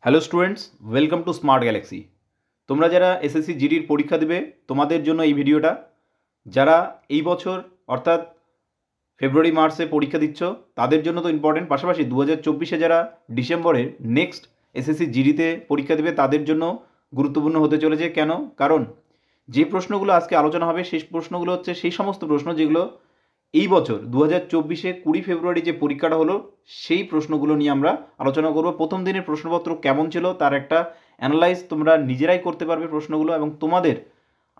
Hello students, welcome to smart Galaxy. তোমরা যারা SSC জিডির পরীক্ষা দেবে তোমাদের জন্য এই ভিডিওটা। যারা এই বছর অর্থাৎ ফেব্রুয়ারি মার্চে পরীক্ষা দিচ্ছ তাদের জন্য তো ইম্পর্টেন্ট, পাশাপাশি 2024-এ যারা ডিসেম্বরের নেক্সট এসএসসি জিডিতে পরীক্ষা দেবে তাদের জন্য গুরুত্বপূর্ণ হতে চলেছে। কেন? কারণ যে প্রশ্নগুলো আজকে আলোচনা হবে সেই প্রশ্নগুলো হচ্ছে সেই সমস্ত প্রশ্ন যেগুলো এই বছর 2024-এ 20 ফেব্রুয়ারি যে পরীক্ষাটা হলো সেই প্রশ্নগুলো নিয়ে আমরা আলোচনা করব। প্রথম দিনের প্রশ্নপত্র কেমন ছিল তার একটা অ্যানালাইজ তোমরা নিজেরাই করতে পারবে প্রশ্নগুলো, এবং তোমাদের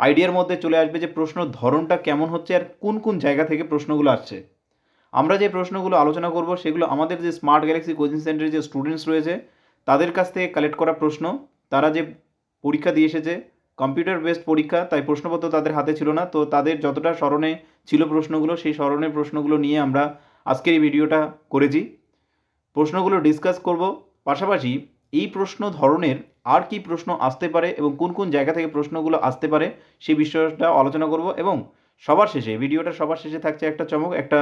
আইডিয়ার মধ্যে চলে আসবে যে প্রশ্ন ধরনটা কেমন হচ্ছে আর কোন কোন জায়গা থেকে প্রশ্নগুলো আসছে। আমরা যে প্রশ্নগুলো আলোচনা করব সেগুলো আমাদের যে স্মার্ট গ্যালাক্সি কোচিং সেন্টারে যে স্টুডেন্টস রয়েছে তাদের কাছ থেকে কালেক্ট করা প্রশ্ন। তারা যে পরীক্ষা দিয়ে এসেছে কম্পিউটার বেসড পরীক্ষা, তাই প্রশ্নপত্র তাদের হাতে ছিল না, তো তাদের যতটা স্মরণে ছিল প্রশ্নগুলো সেই স্মরণের প্রশ্নগুলো নিয়ে আমরা আজকের এই ভিডিওটা করেছি। প্রশ্নগুলো ডিসকাস করব, পাশাপাশি এই প্রশ্ন ধরনের আর কি প্রশ্ন আসতে পারে এবং কোন কোন জায়গা থেকে প্রশ্নগুলো আসতে পারে সেই বিষয়টা আলোচনা করব। এবং সবার শেষে ভিডিওটা সবার শেষে থাকছে একটা চমক, একটা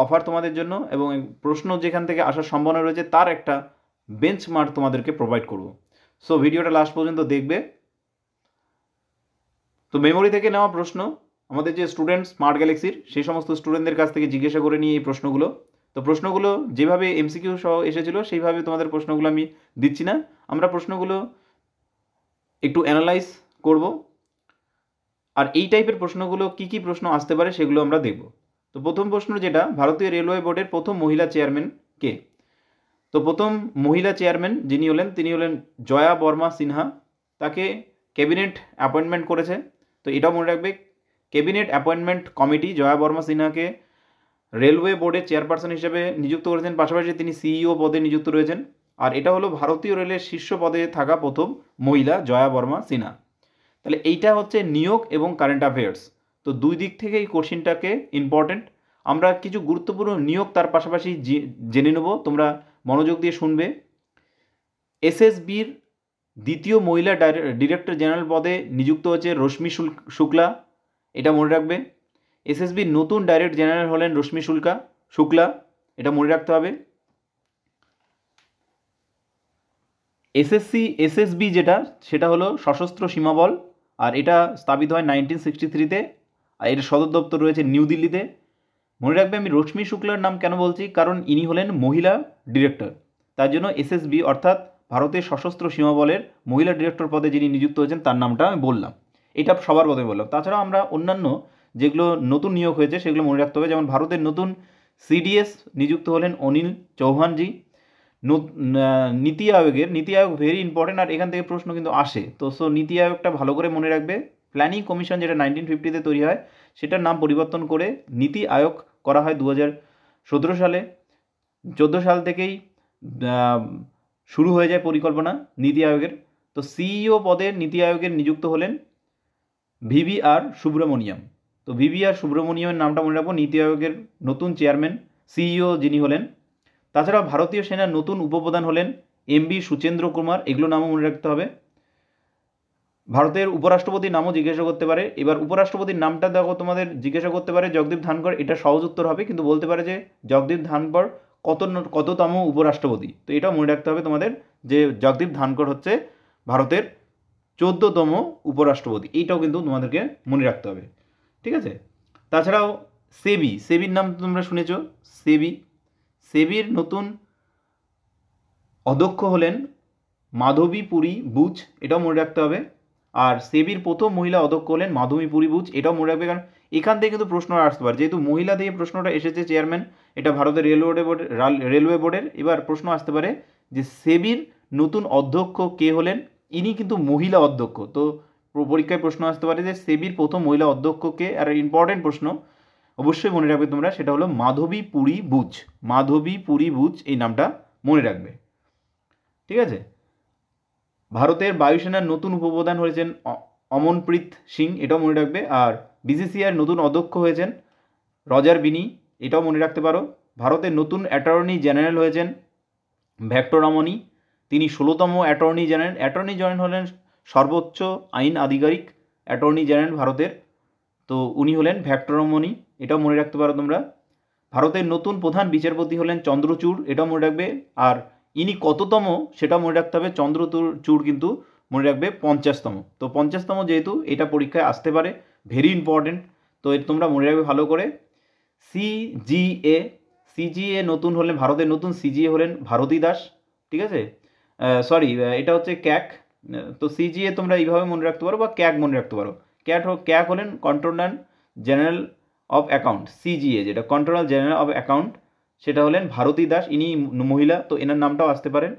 অফার তোমাদের জন্য, এবং প্রশ্ন যেখান থেকে আসার সম্ভাবনা রয়েছে তার একটা বেঞ্চমার্ক তোমাদেরকে প্রোভাইড করব। সো ভিডিওটা লাস্ট পর্যন্ত দেখবে। তো মেমোরি থেকে নেওয়া প্রশ্ন আমাদের যে স্টুডেন্ট স্মার্ট গ্যালাক্সির সেই সমস্ত স্টুডেন্টদের কাছ থেকে জিজ্ঞাসা করে নিয়ে এই প্রশ্নগুলো, তো প্রশ্নগুলো যেভাবে এমসিকিউ সহ এসেছিলো সেইভাবে তোমাদের প্রশ্নগুলো আমি দিচ্ছি না, আমরা প্রশ্নগুলো একটু অ্যানালাইজ করব। আর এই টাইপের প্রশ্নগুলো কি কি প্রশ্ন আসতে পারে সেগুলো আমরা দেখব। তো প্রথম প্রশ্ন যেটা, ভারতীয় রেলওয়ে বোর্ডের প্রথম মহিলা চেয়ারম্যান কে? তো প্রথম মহিলা চেয়ারম্যান যিনি হলেন তিনি হলেন জয়া বর্মা সিনহা। তাকে ক্যাবিনেট অ্যাপয়েন্টমেন্ট করেছে, তো এটাও মনে রাখবে। Cabinet appointment committee Jaya Varma সিনহাকে রেলওয়ে বোর্ডের চেয়ারপারসন হিসেবে নিযুক্ত করেছেন, পাশাপাশি তিনি সিইও পদে নিযুক্ত রয়েছেন। আর এটা হলো ভারতীয় রেলের শীর্ষ পদে থাকা প্রথম মহিলা জয়া বর্মা সিনহা। তাহলে এইটা হচ্ছে নিয়োগ এবং কারেন্ট অ্যাফেয়ার্স, তো দুই দিক থেকে এই কোশ্চিনটাকে ইম্পর্টেন্ট। আমরা কিছু গুরুত্বপূর্ণ নিয়োগ তার পাশাপাশি জেনে নেব, তোমরা মনোযোগ দিয়ে শুনবে। এসএসবির দ্বিতীয় মহিলা ডিরেক্টর জেনারেল পদে নিযুক্ত হচ্ছে রশ্মি শুক্লা, এটা মনে রাখবে। এসএসবির নতুন ডাইরেক্টর জেনারেল হলেন রশ্মি শুক্লা, এটা মনে রাখতে হবে। এসএসবি যেটা সেটা হলো সশস্ত্র সীমাবল, আর এটা স্থাপিত হয় 1963-তে, আর এর সদর দপ্তর রয়েছে নিউ দিল্লিতে। মনে রাখবে আমি রশ্মি শুক্লার নাম কেন বলছি, কারণ ইনি হলেন মহিলা ডিরেক্টর, তার জন্য এসএসবি অর্থাৎ ভারতের সশস্ত্র সীমাবলের মহিলা ডিরেক্টর পদে যিনি নিযুক্ত হয়েছেন তার নামটা আমি বললাম। এটা সবার পদে বললাম। তাছাড়াও আমরা অন্যান্য যেগুলো নতুন নিয়োগ হয়েছে সেগুলো মনে রাখতে হবে, যেমন ভারতের নতুন সিডিএস নিযুক্ত হলেন অনিল চৌহানজি। নীতি আয়োগ ভেরি ইম্পর্টেন্ট, আর এখান থেকে প্রশ্ন কিন্তু আসে, তো সো নীতি আয়োগটা ভালো করে মনে রাখবে। প্ল্যানিং কমিশন যেটা 1950-তে তৈরি হয় সেটার নাম পরিবর্তন করে নীতি আয়োগ করা হয় 2017 সালে। 14 সাল থেকেই শুরু হয়ে যায় পরিকল্পনা নীতি আয়োগের। তো সিইও পদে নীতি আয়োগের নিযুক্ত হলেন ভিভিআর সুব্রমণিয়াম। তো ভিভিআর সুব্রমণিয়ামের নামটা মনে রাখবো, নীতি আয়োগের নতুন চেয়ারম্যান সিইও যিনি হলেন। তাছাড়া ভারতীয় সেনার নতুন উপপ্রধান হলেন এমবি সুচেন্দ্র কুমার, এগুলো নামও মনে রাখতে হবে। ভারতের উপরাষ্ট্রপতির নামও জিজ্ঞাসা করতে পারে। এবার উপরাষ্ট্রপতির নামটা দেখো তোমাদের জিজ্ঞাসা করতে পারে জগদীপ ধনখড়, এটা সহজ উত্তর হবে, কিন্তু বলতে পারে যে জগদীপ ধনখড় কততম উপরাষ্ট্রপতি, তো এটাও মনে রাখতে হবে তোমাদের যে জগদীপ ধনখড় হচ্ছে ভারতের 14তম উপরাষ্ট্রপতি, এইটাও কিন্তু তোমাদেরকে মনে রাখতে হবে, ঠিক আছে। তাছাড়াও সেবির নাম তোমরা শুনেছ, সেবির নতুন অধ্যক্ষ হলেন মাধবী পুরী বুচ, এটাও মনে রাখতে হবে। আর সেবির প্রথম মহিলা অধ্যক্ষ হলেন মাধবী পুরী বুচ, এটাও মনে রাখবে, কারণ এখান থেকে কিন্তু প্রশ্ন আসতে পারে, যেহেতু মহিলা দিয়ে প্রশ্নটা এসেছে চেয়ারম্যান, এটা ভারতের রেলওয়ে বোর্ডের। এবার প্রশ্ন আসতে পারে যে সেবির নতুন অধ্যক্ষ কে হলেন, ইনি কিন্তু মহিলা অধ্যক্ষ, তো পরীক্ষায় প্রশ্ন আসতে পারে যে সেবির প্রথম মহিলা অধ্যক্ষ কে। আর ইম্পর্টেন্ট প্রশ্ন অবশ্যই মনে রাখবে তোমরা, সেটা হলো মাধবী পুরী বুচ, এই নামটা মনে রাখবে, ঠিক আছে। ভারতের বায়ুসেনার নতুন উপপ্রধান হয়েছেন অমনপ্রীত সিং, এটাও মনে রাখবে। আর বিসিসিআইয়ের নতুন অধ্যক্ষ হয়েছেন রজার বিনি, এটাও মনে রাখতে পারো। ভারতের নতুন অ্যাটর্নি জেনারেল হয়েছেন ভেক্টরমণি, তিনি 16তম অ্যাটর্নি জেনারেল হলেন সর্বোচ্চ আইন আধিকারিক অ্যাটর্নি জেনারেল ভারতের, তো উনি হলেন ভেক্টরমণি, এটাও মনে রাখতে পারো তোমরা। ভারতের নতুন প্রধান বিচারপতি হলেন চন্দ্রচূড়, এটাও মনে রাখবে। আর ইনি কততম সেটা মনে রাখতে হবে, চন্দ্রচূড় কিন্তু মনে রাখবে 50তম। তো 50তম যেহেতু এটা পরীক্ষায় আসতে পারে, ভেরি ইম্পর্টেন্ট। তো তোমরা মনে রাখবে ভালো করে। সিজিএ, সিজিএ নতুন হলেন, ভারতের নতুন সিজিএ হলেন ভারতী দাস, ঠিক আছে। সরি, এটা হচ্ছে ক্যাক। তো সিজিএ তোমরা এইভাবে মনে রাখতে পারো বা ক্যাক মনে রাখতে পারো। ক্যাক হলেন controller general of account, CGA যেটা কন্ট্রোলার জেনারেল অফ অ্যাকাউন্ট, সেটা হলেন ভারতী দাস, ইনি মহিলা, তো এনার নামটাও আসতে পারেন।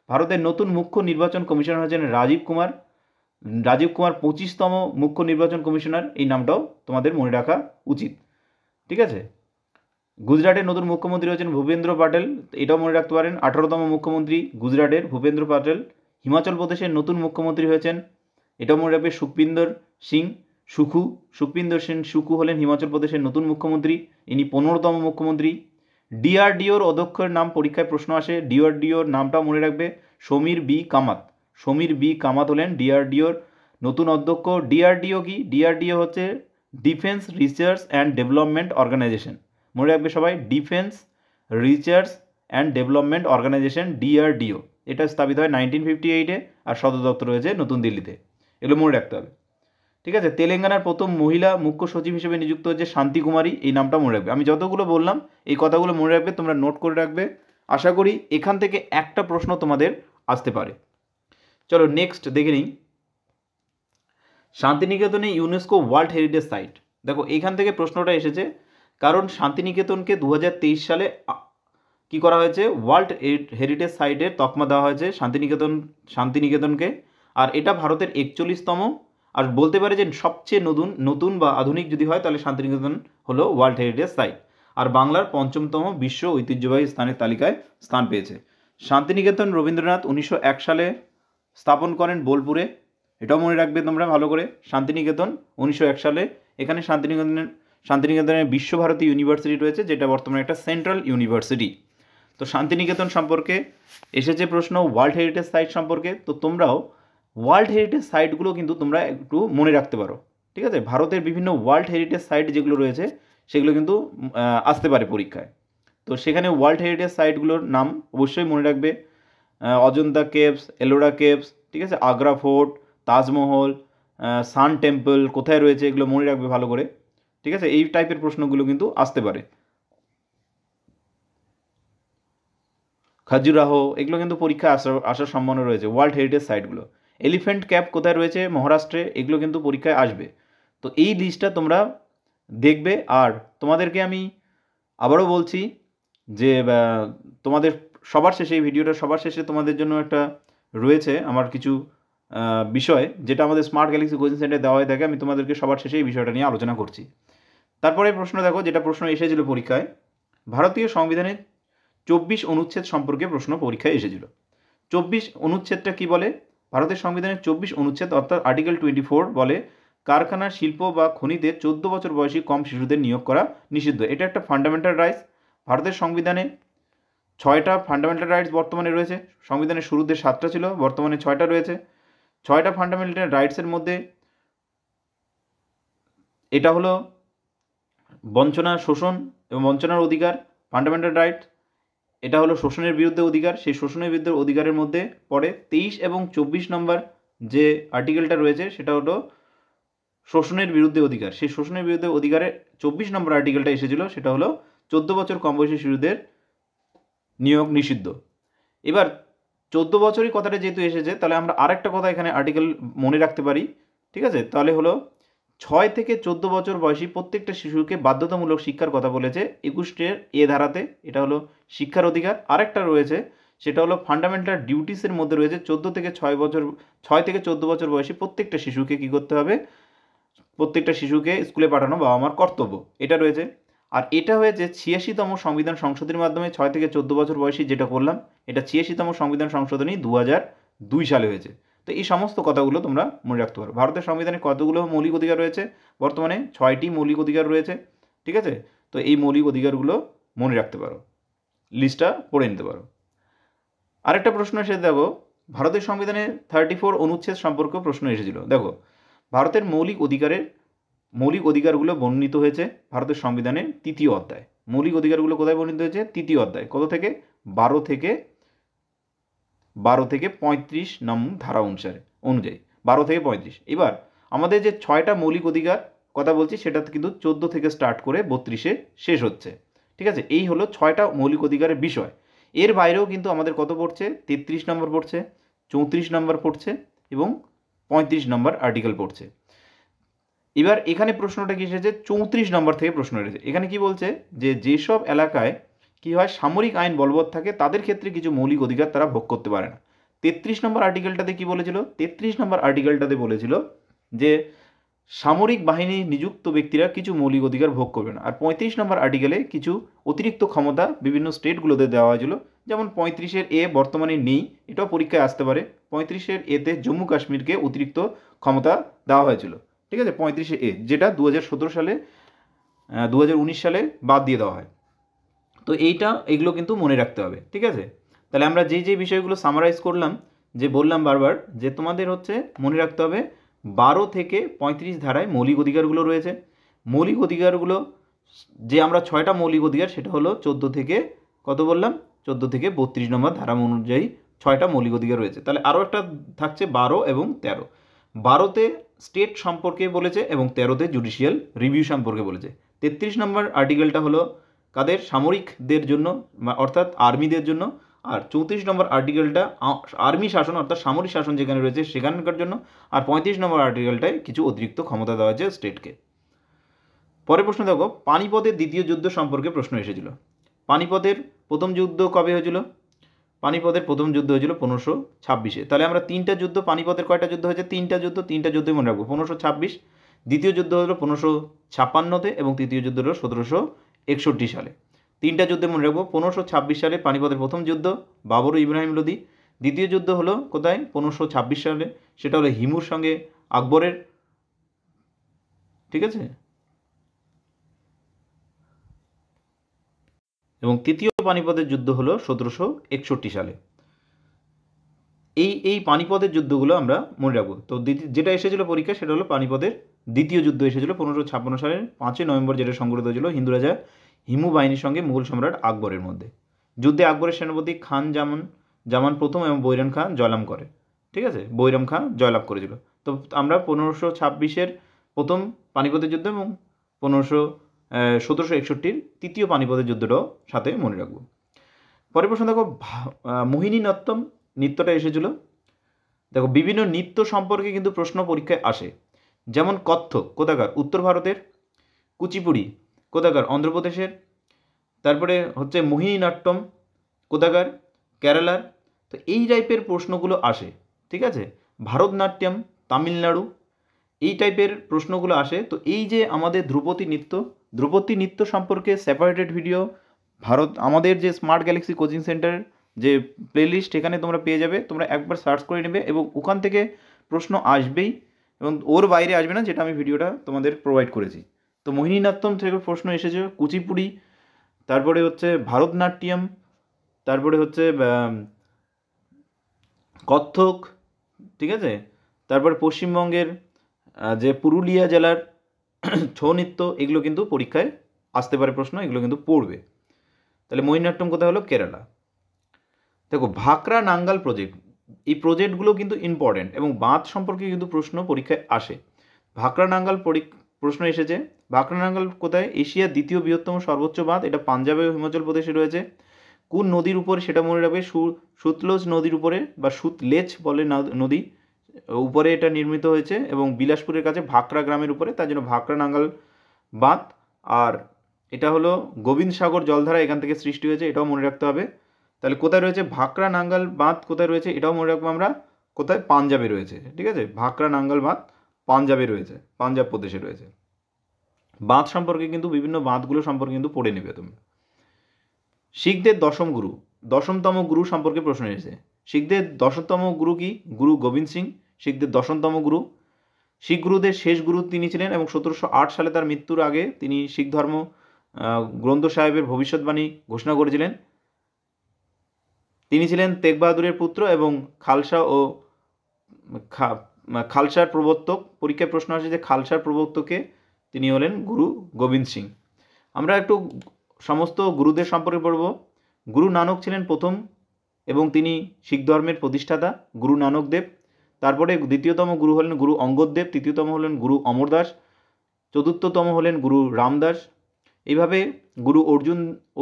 ভারতের নতুন মুখ্য নির্বাচন কমিশনার হচ্ছেন রাজীব কুমার। 25তম মুখ্য নির্বাচন কমিশনার, এই নামটাও তোমাদের মনে রাখা উচিত, ঠিক আছে। গুজরাটের নতুন মুখ্যমন্ত্রী হচ্ছেন ভূপেন্দ্র প্যাটেল, এটাও মনে রাখতে পারেন, 18তম মুখ্যমন্ত্রী গুজরাটের ভূপেন্দ্র প্যাটেল। হিমাচল প্রদেশের নতুন মুখ্যমন্ত্রী হয়েছেন, এটাও মনে রাখবে, সুখবিন্দর সিং সুখু। সুখবিন্দর সিং সুখু হলেন হিমাচল প্রদেশের নতুন মুখ্যমন্ত্রী, ইনি 15তম মুখ্যমন্ত্রী। ডিআরডিওর অধ্যক্ষের নাম পরীক্ষায় প্রশ্ন আসে, ডিআরডিওর নামটাও মনে রাখবে, সমীর বি কামাত। সমীর বি কামাত হলেন ডিআরডিওর নতুন অধ্যক্ষ। ডিআরডিও কি? ডিআরডিও হচ্ছে defence research and development organisation, মনে রাখবে সবাই, defence research and development organisation, DRDO. এটা স্থাপিত হয় 1958-এ, আর সদর দপ্তর রয়েছে নতুন দিল্লিতে। এগুলো মনে রাখতে হবে, ঠিক আছে। তেলেঙ্গানার প্রথম মহিলা মুখ্য সচিব হিসেবে নিযুক্ত হচ্ছে শান্তি কুমারী, এই নামটা মনে রাখবে। আমি যতগুলো বললাম এই কথাগুলো মনে রাখবে, তোমরা নোট করে রাখবে। আশা করি এখান থেকে একটা প্রশ্ন তোমাদের আসতে পারে। চলো নেক্সট দেখে নিই। শান্তিনিকেতনে ইউনেস্কো ওয়ার্ল্ড হেরিটেজ সাইট। দেখো এখান থেকে প্রশ্নটা এসেছে, কারণ শান্তিনিকেতনকে 2023 সালে কি করা হয়েছে, ওয়ার্ল্ড হেরিটেজ সাইটের তকমা দেওয়া হয়েছে শান্তিনিকেতনকে। আর এটা ভারতের 41তম, আর বলতে পারে যে সবচেয়ে নতুন বা আধুনিক যদি হয় তাহলে শান্তিনিকেতন হলো ওয়ার্ল্ড হেরিটেজ সাইট। আর বাংলার 5মতম বিশ্ব ঐতিহ্যবাহী স্থানের তালিকায় স্থান পেয়েছে। শান্তিনিকেতন রবীন্দ্রনাথ 1901 সালে স্থাপন করেন বোলপুরে, এটাও মনে রাখবে তোমরা ভালো করে। শান্তিনিকেতন 1901 সালে, এখানে শান্তিনিকেতনের বিশ্বভারতী ইউনিভার্সিটি রয়েছে, যেটা বর্তমানে একটা সেন্ট্রাল ইউনিভার্সিটি। তো শান্তিনিকেতন সম্পর্কে এসেছে প্রশ্ন, ওয়ার্ল্ড হেরিটেজ সাইট সম্পর্কে। তো তোমরাও ওয়ার্ল্ড হেরিটেজ সাইটগুলো কিন্তু তোমরা একটু মনে রাখতে পারো, ঠিক আছে। ভারতের বিভিন্ন ওয়ার্ল্ড হেরিটেজ সাইট যেগুলো রয়েছে সেগুলো কিন্তু আসতে পারে পরীক্ষায়। তো সেখানে ওয়ার্ল্ড হেরিটেজ সাইটগুলোর নাম অবশ্যই মনে রাখবে, অজন্তা কেভস, এলোরা কেভস, ঠিক আছে, আগ্রা ফোর্ট, তাজমহল, সান টেম্পল কোথায় রয়েছে এগুলো মনে রাখবে ভালো করে, ঠিক আছে। এই টাইপের প্রশ্নগুলো কিন্তু আসতে পারে। খাজুরাহো, এগুলো কিন্তু পরীক্ষায় আসার সম্ভাবনা রয়েছে, ওয়ার্ল্ড হেরিটেজ সাইটগুলো। এলিফ্যান্ট ক্যাপ কোথায় রয়েছে, মহারাষ্ট্রে, এগুলো কিন্তু পরীক্ষায় আসবে। তো এই লিস্টটা তোমরা দেখবে। আর তোমাদেরকে আমি আবারও বলছি যে তোমাদের সবার শেষে, এই ভিডিওটা সবার শেষে তোমাদের জন্য একটা রয়েছে আমার কিছু বিষয়, যেটা আমাদের স্মার্ট গ্যালাক্সি কোচিং সেন্টারে দেওয়া হয়ে থাকে। আমি তোমাদেরকে সবার শেষে এই বিষয়টা নিয়ে আলোচনা করছি। তারপরে প্রশ্ন দেখো, যেটা প্রশ্ন এসেছিল পরীক্ষায়, ভারতীয় সংবিধানের 24 অনুচ্ছেদ সম্পর্কে প্রশ্ন পরীক্ষায় এসেছিল। 24 অনুচ্ছেদটা কি বলে? ভারতের সংবিধানের 24 অনুচ্ছেদ অর্থাৎ আর্টিকেল 24 বলে, কারখানা, শিল্প বা খনিতে 14 বছর বয়সী কম শিশুদের নিয়োগ করা নিষিদ্ধ। এটা একটা ফান্ডামেন্টাল রাইটস। ভারতের সংবিধানে 6টা ফান্ডামেন্টাল রাইটস বর্তমানে রয়েছে। সংবিধানের শুরুতে 7টা ছিল, বর্তমানে 6টা রয়েছে। 6টা ফান্ডামেন্টাল রাইটসের মধ্যে এটা হলো বঞ্চনা, শোষণ এবং বঞ্চনার অধিকার, ফান্ডামেন্টাল রাইট। এটা হলো শোষণের বিরুদ্ধে অধিকার, সেই শোষণের বিরুদ্ধে অধিকারের মধ্যে পড়ে 23 এবং 24 নম্বর যে আর্টিকেলটা রয়েছে সেটা হলো শোষণের বিরুদ্ধে অধিকার। সেই শোষণের বিরুদ্ধে অধিকারের 24 নম্বর আর্টিকেলটা এসেছিল, সেটা হলো 14 বছর কম বয়সী শিশুদের নিয়োগ নিষিদ্ধ। এবার 14 বছরই কথাটা যেহেতু এসেছে, তাহলে আমরা আরেকটা কথা এখানে আর্টিকেল মনে রাখতে পারি, ঠিক আছে। তাহলে হলো 6 থেকে 14 বছর বয়সী প্রত্যেকটা শিশুকে বাধ্যতামূলক শিক্ষার কথা বলেছে 21 এ ধারাতে, এটা হলো শিক্ষার অধিকার। আরেকটা রয়েছে, সেটা হলো ফান্ডামেন্টাল ডিউটিসের মধ্যে রয়েছে 6 থেকে 14 বছর বয়সী প্রত্যেকটা শিশুকে কী করতে হবে, প্রত্যেকটা শিশুকে স্কুলে পাঠানো বাবা মার কর্তব্য, এটা রয়েছে। আর এটা হয়েছে 86তম সংবিধান সংশোধনীর মাধ্যমে, 6 থেকে 14 বছর বয়সী যেটা করলাম, এটা 86তম সংবিধান সংশোধনী 2002 সালে হয়েছে। তো এই সমস্ত কথাগুলো তোমরা মনে রাখতে পারো। ভারতের সংবিধানে কতগুলো মৌলিক অধিকার রয়েছে? বর্তমানে 6টি মৌলিক অধিকার রয়েছে, ঠিক আছে। তো এই মৌলিক অধিকারগুলো মনে রাখতে পারো, লিস্টটা পড়ে নিতে পারো। আরেকটা প্রশ্ন এসে দেখো, ভারতের সংবিধানে 34 অনুচ্ছেদ সম্পর্কে প্রশ্ন এসেছিল। দেখো ভারতের মৌলিক অধিকারগুলো বর্ণিত হয়েছে ভারতের সংবিধানের 3য় অধ্যায়। মৌলিক অধিকারগুলো কোথায় বর্ণিত হয়েছে? 3য় অধ্যায়। কত থেকে? 12 থেকে 12 থেকে 35 নং ধারা অনুযায়ী 12 থেকে 35। এবার আমাদের যে 6টা মৌলিক অধিকার কথা বলছি সেটা কিন্তু 14 থেকে স্টার্ট করে 32-এ শেষ হচ্ছে। ঠিক আছে, এই হলো 6টা মৌলিক অধিকারের বিষয়। এর বাইরেও কিন্তু আমাদের কত পড়ছে, 33 নম্বর পড়ছে, 34 নম্বর পড়ছে এবং 35 নম্বর আর্টিকেল পড়ছে। এবার এখানে প্রশ্নটা কি এসেছে, 34 নম্বর থেকে প্রশ্ন এসেছে। এখানে কি বলছে যে যেসব এলাকায় কি হয় সামরিক আইন বলবৎ থাকে তাদের ক্ষেত্রে কিছু মৌলিক অধিকার তারা ভোগ করতে পারে না। 33 নম্বর আর্টিকেলটাতে কি বলেছিল, 33 নম্বর আর্টিকেলটাতে বলেছিল যে সামরিক বাহিনী নিযুক্ত ব্যক্তিরা কিছু মৌলিক অধিকার ভোগ করবে না। আর 35 নম্বর আর্টিকেলে কিছু অতিরিক্ত ক্ষমতা বিভিন্ন স্টেটগুলোতে দেওয়া হয়েছিল, যেমন 35-এর এ বর্তমানে নেই, এটাও পরীক্ষায় আসতে পারে। 35-এর এতে জম্মু কাশ্মীরকে অতিরিক্ত ক্ষমতা দেওয়া হয়েছিল। ঠিক আছে, 35-এ এ যেটা 2017 সালে 2019 সালে বাদ দিয়ে দেওয়া হয়। তো এইগুলো কিন্তু মনে রাখতে হবে। ঠিক আছে, তাহলে আমরা যে বিষয়গুলো সামারাইজ করলাম, যে বললাম বারবার যে তোমাদের হচ্ছে মনে রাখতে হবে 12 থেকে 35 ধারায় মৌলিক অধিকারগুলো রয়েছে। মৌলিক অধিকারগুলো যে আমরা 6টা মৌলিক অধিকার সেটা হলো 14 থেকে কত বললাম, 14 থেকে 32 নম্বর ধারা অনুযায়ী 6টা মৌলিক অধিকার রয়েছে। তাহলে আরও একটা থাকছে 12 এবং 13। 12তে স্টেট সম্পর্কে বলেছে এবং 13তে জুডিশিয়াল রিভিউ সম্পর্কে বলেছে। 33 নম্বর আর্টিকেলটা হলো কাদের, সামরিকদের জন্য অর্থাৎ আর্মিদের জন্য। আর 34 নম্বর আর্টিকেলটা আর্মি শাসন অর্থাৎ সামরিক শাসন যেখানে রয়েছে সেখানকার জন্য। আর 35 নম্বর আর্টিকেলটায় কিছু অতিরিক্ত ক্ষমতা দেওয়া হয়েছে স্টেটকে। পরের প্রশ্ন দেখো, পানিপথের দ্বিতীয় যুদ্ধ সম্পর্কে প্রশ্ন এসেছিল। পানিপথের প্রথম যুদ্ধ কবে হয়েছিল, পানিপথের প্রথম যুদ্ধ হয়েছিল 1526-এ। তাহলে আমরা 3টা যুদ্ধ, পানিপথের কয়টা যুদ্ধ হয়েছে, 3টা যুদ্ধই মনে রাখবো। 1526, দ্বিতীয় যুদ্ধ হলো 1556-তে এবং তৃতীয় যুদ্ধ হলো 1761 সালে। 3টা যুদ্ধে মনে রাখবো। 1526 সালে পানিপথের প্রথম যুদ্ধ, বাবর ও ইব্রাহিম লোদি। দ্বিতীয় যুদ্ধ হলো কোথায়, 1526 সালে, সেটা হলো হিমুর সঙ্গে আকবরের। ঠিক আছে, এবং তৃতীয় পানিপথের যুদ্ধ হলো 1761 সালে। এই পানিপথের যুদ্ধগুলো আমরা মনে রাখবো। তো যেটা এসেছিল পরীক্ষা সেটা হলো পানিপথের দ্বিতীয় যুদ্ধ এসেছিল 1556 সালের 5ই নভেম্বর, যেটা সংঘটিত হয়েছিল হিন্দু রাজা হিমু বাহিনীর সঙ্গে মুঘল সম্রাট আকবরের মধ্যে। যুদ্ধে আকবরের সেনাপতি খান জামান প্রথম এবং বৈরাম খাঁ জয়লাভ করে। ঠিক আছে, বৈরাম খাঁ জয়লাভ করেছিল। তো আমরা 1526-এর প্রথম পানিপথের যুদ্ধ এবং 1761-র তৃতীয় পানিপথের যুদ্ধটাও সাথে মনে রাখবো। পরের প্রশ্ন দেখো, মোহিনী নৃত্যম নৃত্যটা এসেছিল। দেখো বিভিন্ন নৃত্য সম্পর্কে কিন্তু প্রশ্ন পরীক্ষায় আসে, যেমন কত্থক কোথাকার, উত্তর ভারতের। কুচিপুড়ি কোথাকার, অন্ধ্রপ্রদেশের। তারপরে হচ্ছে মোহিনীনাট্যম কোথাকার, কেরালার। তো এই টাইপের প্রশ্নগুলো আসে। ঠিক আছে, ভারতনাট্যম তামিলনাড়ু, এই টাইপের প্রশ্নগুলো আসে। তো এই যে আমাদের ধ্রুপদী নৃত্য সম্পর্কে সেপারেটেড ভিডিও আমাদের যে স্মার্ট গ্যালাক্সি কোচিং সেন্টারের যে প্লেলিস্ট এখানে তোমরা পেয়ে যাবে, তোমরা একবার সার্চ করে নেবে এবং ওখান থেকে প্রশ্ন আসবেই এবং ওর বাইরে আসবে না, যেটা আমি ভিডিওটা তোমাদের প্রোভাইড করেছি। তো মোহিনীনাট্যম থেকে প্রশ্ন এসেছে, কুচিপুড়ি, তারপরে হচ্ছে ভারতনাট্যম, তারপরে হচ্ছে কত্থক। ঠিক আছে, তারপরে পশ্চিমবঙ্গের যে পুরুলিয়া জেলার ছৌ নৃত্য, এগুলো কিন্তু পরীক্ষায় আসতে পারে প্রশ্ন, এগুলো কিন্তু পড়বে। তাহলে মোহিনীনাট্যম কোথায় হলো, কেরালা। দেখো ভাকরা নাঙ্গাল প্রজেক্ট, এই প্রজেক্টগুলো কিন্তু ইম্পর্টেন্ট এবং বাঁধ সম্পর্কে কিন্তু প্রশ্ন পরীক্ষায় আসে। ভাকরা নাঙ্গাল প্রশ্ন এসেছে। ভাকরা নাঙ্গাল কোথায়, এশিয়ার দ্বিতীয় বৃহত্তম সর্বোচ্চ বাঁধ, এটা পাঞ্জাবে ও হিমাচল প্রদেশে রয়েছে। কোন নদীর উপরে সেটা মনে রাখবে, সুতলেজ নদীর উপরে বা সুতলেজ বলে নদী উপরে এটা নির্মিত হয়েছে এবং বিলাসপুরের কাছে ভাকরা গ্রামের উপরে, তার জন্য ভাকরা নাঙ্গাল বাঁধ। আর এটা হলো গোবিন্দ সাগর জলধারা এখান থেকে সৃষ্টি হয়েছে, এটাও মনে রাখতে হবে। তাহলে কোথায় রয়েছে ভাকরা নাঙ্গাল বাঁধ, কোথায় রয়েছে এটাও মনে রাখবো আমরা, কোথায়, পাঞ্জাবে রয়েছে। ঠিক আছে, ভাকরা নাঙ্গাল বাঁধ পাঞ্জাবে রয়েছে, পাঞ্জাব প্রদেশে রয়েছে। বাঁধ সম্পর্কে কিন্তু বিভিন্ন বাঁধগুলো সম্পর্কে কিন্তু পড়ে নেবে তুমি। শিখদের দশমতম গুরু সম্পর্কে প্রশ্ন এসেছে। শিখদের 10তম গুরু কি, গুরু গোবিন্দ সিং শিখদের 10তম গুরু। শিখ গুরুদের শেষ গুরু তিনি ছিলেন এবং 1708 সালে তার মৃত্যুর আগে তিনি শিখ ধর্ম গ্রন্থ সাহেবের ভবিষ্যৎবাণী ঘোষণা করেছিলেন। তিনি ছিলেন তেগ বাহাদুরের পুত্র এবং খালসার প্রবর্তক। পরীক্ষায় প্রশ্ন আসে যে খালসার প্রবর্তকে তিনি হলেন গুরু গোবিন্দ সিং। আমরা একটু সমস্ত গুরুদের সম্পর্কে পড়ব। গুরু নানক ছিলেন প্রথম এবং তিনি শিখ ধর্মের প্রতিষ্ঠাতা গুরু নানক দেব। তারপরে দ্বিতীয়তম গুরু হলেন গুরু অঙ্গদ দেব, তৃতীয়তম হলেন গুরু অমরদাস, চতুর্থতম হলেন গুরু রামদাস। এইভাবে গুরু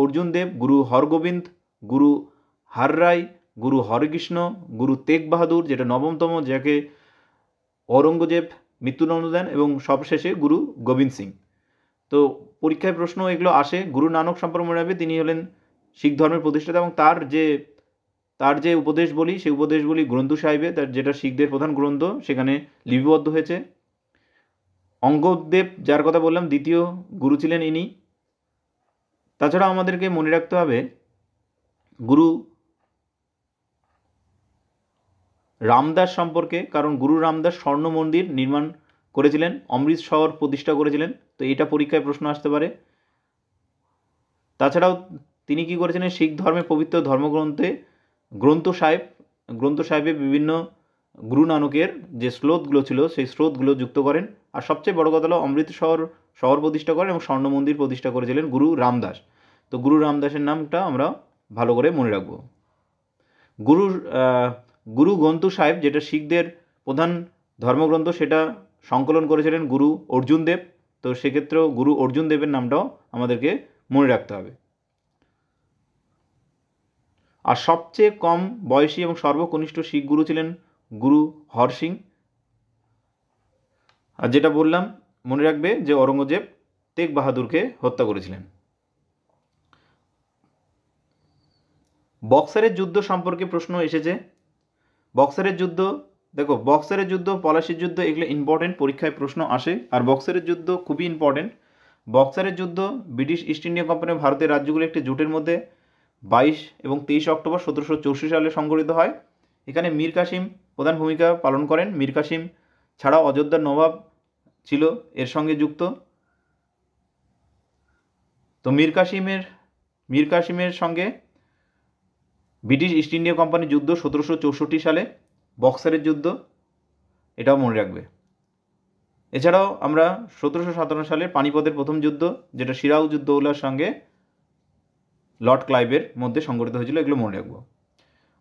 অর্জুন দেব, গুরু হরগোবিন্দ, গুরু হররাই, গুরু হরকৃষ্ণ, গুরু তেগ বাহাদুর যেটা নবমতম, যাকে ঔরঙ্গজেব মৃত্যুদণ্ড দেন, এবং সবশেষে গুরু গোবিন্দ সিং। তো পরীক্ষায় প্রশ্ন এগুলো আসে। গুরু নানক সম্পর্কে মনে রাখবে তিনি হলেন শিখ ধর্মের প্রতিষ্ঠাতা, এবং তার যে উপদেশবলী সেই উপদেশবলী গ্রন্থ সাহিবে, তার যেটা শিখদের প্রধান গ্রন্থ, সেখানে লিপিবদ্ধ হয়েছে। অঙ্গদেব যার কথা বললাম দ্বিতীয় গুরু ছিলেন ইনি। তাছাড়া আমাদেরকে মনে রাখতে হবে গুরু রামদাস সম্পর্কে, কারণ গুরু রামদাস স্বর্ণ মন্দির নির্মাণ করেছিলেন, অমৃত শহর প্রতিষ্ঠা করেছিলেন। তো এটা পরীক্ষায় প্রশ্ন আসতে পারে। তাছাড়াও তিনি কি করেছিলেন, শিখ ধর্মের পবিত্র ধর্মগ্রন্থে গ্রন্থ সাহেবে বিভিন্ন গুরু নানকের যে স্রোতগুলো ছিল সেই স্রোতগুলো যুক্ত করেন। আর সবচেয়ে বড় কথা হলো অমৃত শহর প্রতিষ্ঠা করেন এবং স্বর্ণ মন্দির প্রতিষ্ঠা করেছিলেন গুরু রামদাস। তো গুরু রামদাসের নামটা আমরা ভালো করে মনে রাখব। গুরু গ্রন্থ সাহেব যেটা শিখদের প্রধান ধর্মগ্রন্থ, সেটা সংকলন করেছিলেন গুরু অর্জুন দেব। তো সেক্ষেত্রেও গুরু অর্জুন দেবের নামটাও আমাদেরকে মনে রাখতে হবে। আর সবচেয়ে কম বয়সী এবং সর্বকনিষ্ঠ শিখ গুরু ছিলেন গুরু হর সিং। আর যেটা বললাম মনে রাখবে যে ঔরঙ্গজেব তেগ বাহাদুরকে হত্যা করেছিলেন। বক্সারের যুদ্ধ সম্পর্কে প্রশ্ন এসেছে। বক্সারের যুদ্ধ, দেখো বক্সারের যুদ্ধ, পলাশির যুদ্ধ, এগুলো ইম্পর্টেন্ট, পরীক্ষায় প্রশ্ন আসে। আর বক্সারের যুদ্ধ খুবই ইম্পর্টেন্ট। বক্সারের যুদ্ধ ব্রিটিশ ইস্ট ইন্ডিয়া কোম্পানি ভারতের রাজ্যগুলির একটি জোটের মধ্যে 22 এবং 23 অক্টোবর 1764 সালে সংঘটিত হয়। এখানে মীর কাসিম প্রধান ভূমিকা পালন করেন। মীর কাসিম ছাড়াও অযোধ্যার নবাব ছিল এর সঙ্গে যুক্ত। তো মীর কাসিমের সঙ্গে ব্রিটিশ ইস্ট ইন্ডিয়া কোম্পানির যুদ্ধ 1764 সালে, বক্সারের যুদ্ধ, এটাও মনে রাখবে। এছাড়াও আমরা 1757 সালে পানিপথের প্রথম যুদ্ধ, যেটা সিরাজউদ্দৌলার সঙ্গে লর্ড ক্লাইভের মধ্যে সংঘটিত হয়েছিল, এগুলো মনে রাখবো।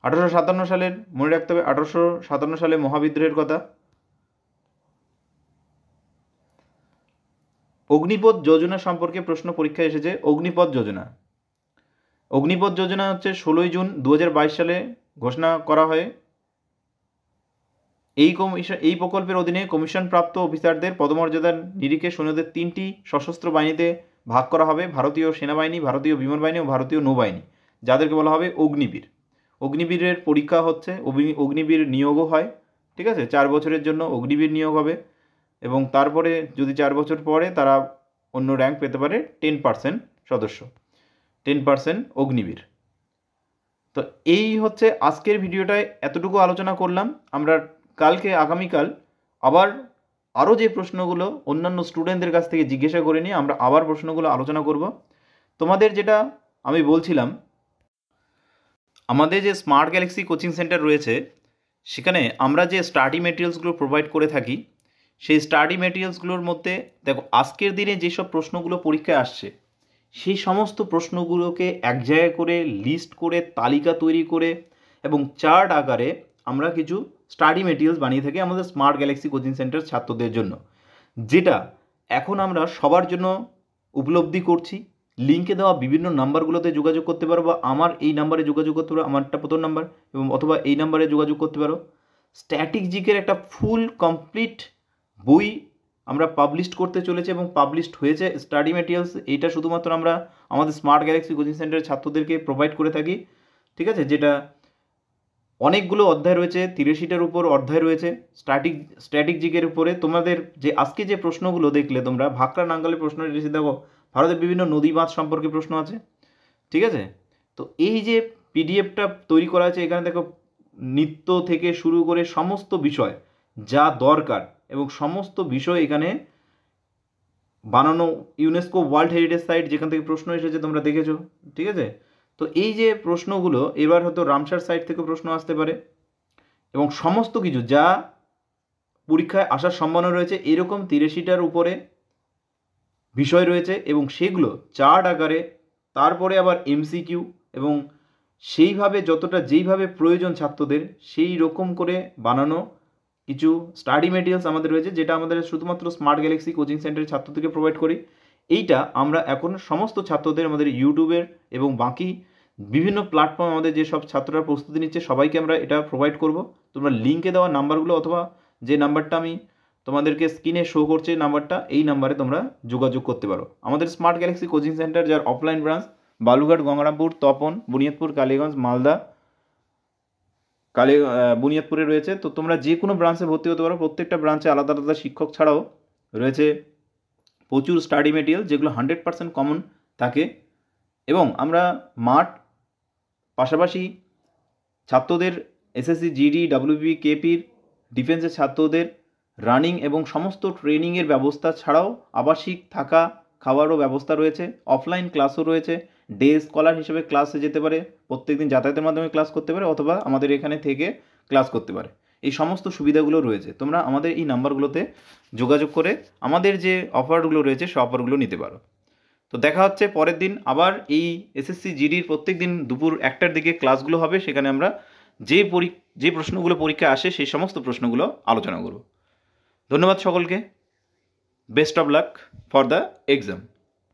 1857 সালের মনে রাখতে হবে 1857 সালে মহাবিদ্রোহের কথা। অগ্নিপথ যোজনা সম্পর্কে প্রশ্ন পরীক্ষায় এসেছে। অগ্নিপথ যোজনা হচ্ছে 16 জুন 2022 সালে ঘোষণা করা হয়। এই প্রকল্পের অধীনে কমিশন প্রাপ্ত অফিসারদের পদমর্যাদার নিরিখে সৈন্যদের 3টি সশস্ত্র বাহিনীতে ভাগ করা হবে: ভারতীয় সেনাবাহিনী, ভারতীয় বিমান বাহিনী ও ভারতীয় নৌবাহিনী, যাদেরকে বলা হবে অগ্নিবীর। অগ্নিবীরের পরীক্ষা হচ্ছে, অগ্নিবীর নিয়োগও হয়। ঠিক আছে, 4 বছরের জন্য অগ্নিবীর নিয়োগ হবে, এবং তারপরে যদি 4 বছর পরে তারা অন্য র্যাঙ্ক পেতে পারে 10% সদস্য, 10% অগ্নিবীর। তো এই হচ্ছে আজকের ভিডিওটায় এতটুকু আলোচনা করলাম। আমরা আগামীকাল আবার আরও যে প্রশ্নগুলো অন্যান্য স্টুডেন্টদের কাছ থেকে জিজ্ঞাসা করে নিয়ে আমরা আবার প্রশ্নগুলো আলোচনা করব। তোমাদের যেটা আমি বলছিলাম, আমাদের যে স্মার্ট গ্যালাক্সি কোচিং সেন্টার রয়েছে, সেখানে আমরা যে স্টাডি মেটেরিয়ালসগুলো প্রোভাইড করে থাকি, সেই স্টাডি মেটেরিয়ালসগুলোর মধ্যে দেখো আজকের দিনে যেসব প্রশ্নগুলো পরীক্ষায় আসছে, সেই সমস্ত প্রশ্নগুলোকে এক জায়গায় করে লিস্ট করে তালিকা তৈরি করে এবং চার্ট আকারে আমরা কিছু স্টাডি মেটেরিয়ালস বানিয়ে থাকি আমাদের স্মার্ট গ্যালাক্সি কোচিং সেন্টার ছাত্রদের জন্য, যেটা এখন আমরা সবার জন্য উপলব্ধি করছি। লিঙ্কে দেওয়া বিভিন্ন নাম্বারগুলোতে যোগাযোগ করতে পারো, বা আমার এই নাম্বারে যোগাযোগ করতে পারো, আমারটা প্রথম নাম্বার, এবং অথবা এই নাম্বারে যোগাযোগ করতে পারো। স্ট্যাটিক জিকের একটা ফুল কমপ্লিট বই আমরা পাবলিশ করতে চলেছে এবং পাবলিশড হয়েছে স্টাডি মেটেরিয়ালস। এইটা শুধুমাত্র আমরা আমাদের স্মার্ট গ্যালাক্সি কোচিং সেন্টারের ছাত্রদেরকে প্রোভাইড করে থাকি। ঠিক আছে, যেটা অনেকগুলো অধ্যায় রয়েছে, 83টার উপর অধ্যায় রয়েছে স্ট্যাটিক জিকের উপরে। তোমাদের যে আজকে যে প্রশ্নগুলো দেখলে তোমরা, ভাকরা নাঙ্গলের প্রশ্ন এসে দেখো, ভারতের বিভিন্ন নদী বাঁধ সম্পর্কে প্রশ্ন আছে। ঠিক আছে, তো এই যে পিডিএফটা তৈরি করা আছে, এখানে দেখো নৃত্য থেকে শুরু করে সমস্ত বিষয় যা দরকার এবং সমস্ত বিষয় এখানে বানানো। ইউনেস্কো ওয়ার্ল্ড হেরিটেজ সাইট যেখান থেকে প্রশ্ন এসেছে তোমরা দেখেছো। ঠিক আছে, তো এই যে প্রশ্নগুলো এবার হয়তো রামসার সাইট থেকে প্রশ্ন আসতে পারে, এবং সমস্ত কিছু যা পরীক্ষায় আসার সম্ভাবনা রয়েছে, এরকম 83টার উপরে বিষয় রয়েছে, এবং সেগুলো চার্ট আকারে, তারপরে আবার এমসিকিউ, এবং সেইভাবে যতটা যেইভাবে প্রয়োজন ছাত্রদের সেই রকম করে বানানো কিছু স্টাডি মেটেরিয়ালস আমাদের রয়েছে, যেটা আমাদের শুধুমাত্র স্মার্ট গ্যালাক্সি কোচিং সেন্টারের ছাত্রদেরকে প্রোভাইড করি। এইটা আমরা এখন সমস্ত ছাত্রদের আমাদের ইউটিউবের এবং বাকি বিভিন্ন প্ল্যাটফর্ম আমাদের যেসব ছাত্ররা প্রস্তুতি নিচ্ছে সবাইকে আমরা এটা প্রোভাইড করব। তোমরা লিঙ্কে দেওয়া নাম্বারগুলো অথবা যে নাম্বারটা আমি তোমাদেরকে স্ক্রিনে শো করছে নাম্বারটা, এই নাম্বারে তোমরা যোগাযোগ করতে পারো। আমাদের স্মার্ট গ্যালাক্সি কোচিং সেন্টার, যার অফলাইন ব্রাঞ্চ বালুঘাট, গঙ্গারামপুর, তপন, বুনিয়াদপুর, কালীগঞ্জ, মালদা, বুনিয়াদপুরে রয়েছে। তো তোমরা যে কোনো ব্রাঞ্চে ভর্তি হতে পারো। প্রত্যেকটা ব্রাঞ্চে আলাদা আলাদা শিক্ষক ছাড়াও রয়েছে প্রচুর স্টাডি মেটেরিয়াল, যেগুলো 100% কমন থাকে। এবং আমরা মাঠ পাশাপাশি ছাত্রদের এসএসসি, জিডি, ডাব্লিউবি, কেপির, ডিফেন্সের ছাত্রদের রানিং এবং সমস্ত ট্রেনিংয়ের ব্যবস্থা ছাড়াও আবাসিক থাকা খাওয়ারও ব্যবস্থা রয়েছে। অফলাইন ক্লাসও রয়েছে। ডে স্কলার হিসেবে ক্লাসে যেতে পারে, প্রত্যেকদিন যাতায়াতের মাধ্যমে ক্লাস করতে পারে, অথবা আমাদের এখানে থেকে ক্লাস করতে পারে। এই সমস্ত সুবিধাগুলো রয়েছে। তোমরা আমাদের এই নাম্বারগুলোতে যোগাযোগ করে আমাদের যে অফারগুলো রয়েছে সে অফারগুলো নিতে পারো। তো দেখা হচ্ছে পরের দিন আবার এই এসএসসি জিডির প্রত্যেক দিন দুপুর 1টার দিকে ক্লাসগুলো হবে। সেখানে আমরা যে প্রশ্নগুলো পরীক্ষা আসে সেই সমস্ত প্রশ্নগুলো আলোচনা করব। ধন্যবাদ সকলকে। Best of luck for the exam.